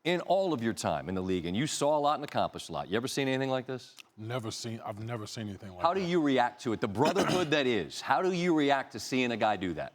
In all of your time in the league, and you saw a lot and accomplished a lot, you ever seen anything like this? I've never seen anything like that. How do you react to it? The brotherhood that is. How do you react to seeing a guy do that?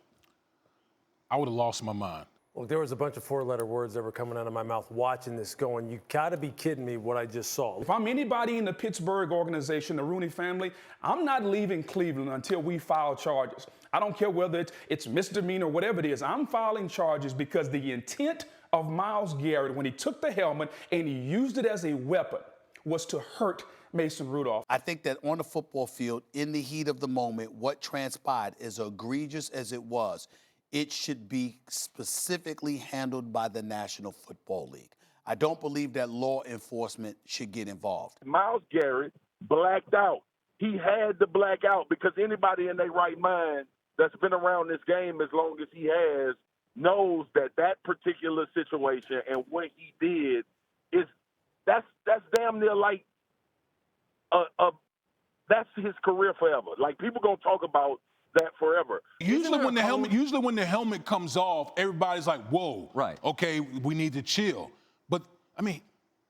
I would have lost my mind. Well, there was a bunch of four-letter words that were coming out of my mouth watching this going, you got to be kidding me what I just saw. If I'm anybody in the Pittsburgh organization, the Rooney family, I'm not leaving Cleveland until we file charges. I don't care whether it's misdemeanor or whatever it is. I'm filing charges because the intent of Myles Garrett when he took the helmet and he used it as a weapon was to hurt Mason Rudolph. I think that on the football field, in the heat of the moment, what transpired, as egregious as it was, it should be specifically handled by the National Football League. I don't believe that law enforcement should get involved. Myles Garrett blacked out. He had to black out because anybody in their right mind that's been around this game as long as he has knows that that particular situation and what he did that's damn near like that's his career forever. Like, people gonna talk about that forever. Usually when the helmet comes off, everybody's like, whoa, right? Okay, we need to chill. But I mean,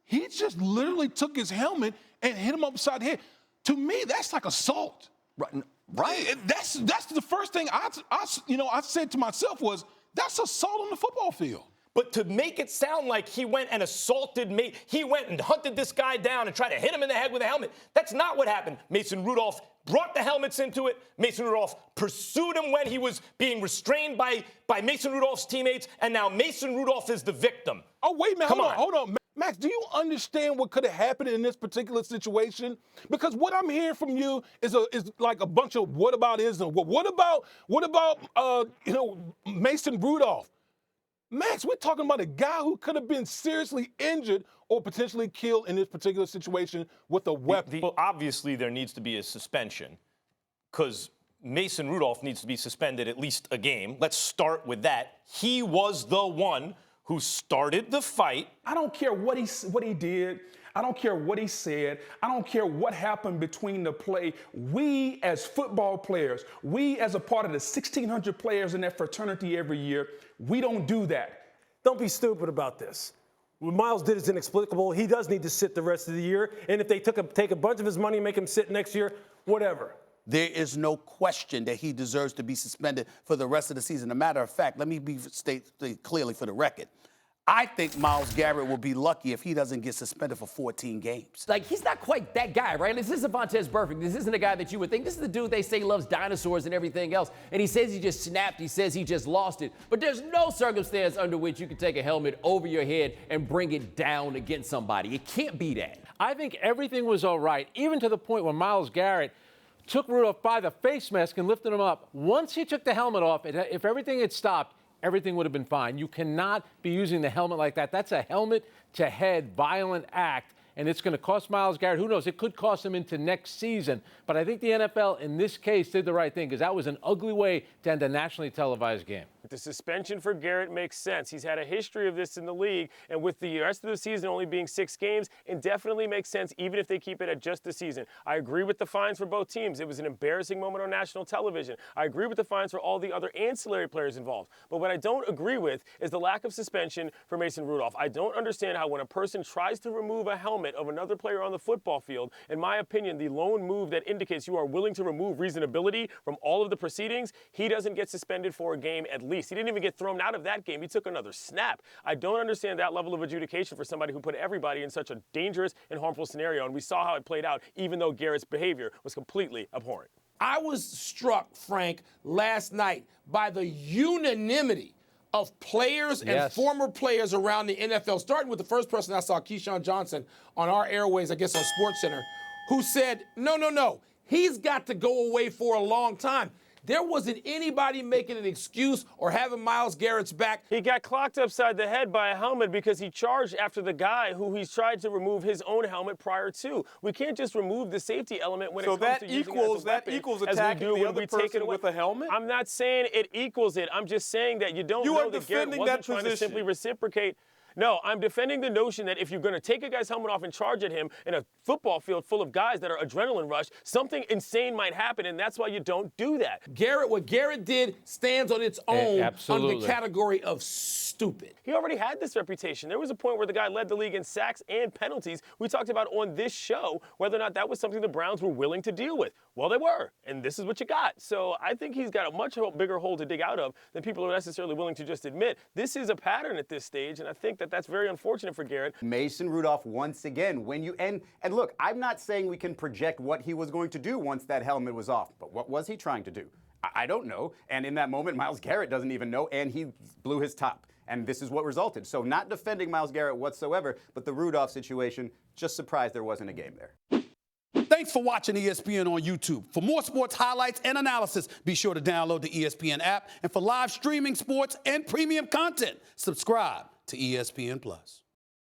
he just literally took his helmet and hit him upside the head. To me, that's like assault. Right. That's the first thing I said to myself was, that's assault on the football field. But to make it sound like he went and assaulted me, he went and hunted this guy down and tried to hit him in the head with a helmet, that's not what happened. Mason Rudolph brought the helmets into it. Mason Rudolph pursued him when he was being restrained by Mason Rudolph's teammates, and now Mason Rudolph is the victim. Oh, wait, man, Come hold on. Max, do you understand what could have happened in this particular situation? Because what I'm hearing from you is like a bunch of whataboutism. What about Mason Rudolph? Max, we're talking about a guy who could have been seriously injured or potentially killed in this particular situation with a weapon. Well, obviously, there needs to be a suspension because Mason Rudolph needs to be suspended at least a game. Let's start with that. He was the one who started the fight. I don't care what he did. I don't care what he said. I don't care what happened between the play. We as football players, we as a part of the 1,600 players in that fraternity every year, we don't do that. Don't be stupid about this. What Myles did is inexplicable. He does need to sit the rest of the year. And if they take a bunch of his money and make him sit next year, whatever. There is no question that he deserves to be suspended for the rest of the season. As a matter of fact, let me state clearly for the record. I think Myles Garrett will be lucky if he doesn't get suspended for 14 games. Like, he's not quite that guy, right? This isn't Vontaze Burfict. This isn't a guy that you would think. This is the dude they say loves dinosaurs and everything else. And he says he just snapped. He says he just lost it. But there's no circumstance under which you can take a helmet over your head and bring it down against somebody. It can't be that. I think everything was all right, even to the point where Myles Garrett took Rudolph by the face mask and lifted him up. Once he took the helmet off, if everything had stopped, everything would have been fine. You cannot be using the helmet like that. That's a helmet-to-head violent act, and it's going to cost Myles Garrett. Who knows? It could cost him into next season. But I think the NFL, in this case, did the right thing because that was an ugly way to end a nationally televised game. The suspension for Garrett makes sense. He's had a history of this in the league, and with the rest of the season only being 6 games, it definitely makes sense even if they keep it at just the season. I agree with the fines for both teams. It was an embarrassing moment on national television. I agree with the fines for all the other ancillary players involved. But what I don't agree with is the lack of suspension for Mason Rudolph. I don't understand how when a person tries to remove a helmet of another player on the football field, in my opinion, the lone move that indicates you are willing to remove reasonability from all of the proceedings, he doesn't get suspended for a game at least. He didn't even get thrown out of that game. He took another snap. I don't understand that level of adjudication for somebody who put everybody in such a dangerous and harmful scenario, and we saw how it played out, even though Garrett's behavior was completely abhorrent. I was struck, Frank, last night by the unanimity of players and former players around the NFL, starting with the first person I saw, Keyshawn Johnson, on our airways, I guess on SportsCenter, who said, no, he's got to go away for a long time. There wasn't anybody making an excuse or having Myles Garrett's back. He got clocked upside the head by a helmet because he charged after the guy who he's tried to remove his own helmet prior to. We can't just remove the safety element when it comes to using it as a weapon, equals attacking the other person with a helmet? I'm not saying it equals it. I'm just saying that you don't know that Garrett wasn't trying to simply reciprocate. No, I'm defending the notion that if you're going to take a guy's helmet off and charge at him in a football field full of guys that are adrenaline rushed, something insane might happen, and that's why you don't do that. What Garrett did stands on its own Absolutely. under the category of stupid. He already had this reputation. There was a point where the guy led the league in sacks and penalties. We talked about on this show whether or not that was something the Browns were willing to deal with. Well, they were, and this is what you got. So I think he's got a much bigger hole to dig out of than people are necessarily willing to just admit. This is a pattern at this stage, and I think that that's very unfortunate for Garrett. Mason Rudolph once again, and look, I'm not saying we can project what he was going to do once that helmet was off, but what was he trying to do? I don't know. And in that moment, Myles Garrett doesn't even know, and he blew his top. And this is what resulted. So not defending Myles Garrett whatsoever, but the Rudolph situation, just surprised there wasn't a game there. Thanks for watching ESPN on YouTube. For more sports highlights and analysis, be sure to download the ESPN app. And for live streaming sports and premium content, subscribe to ESPN Plus.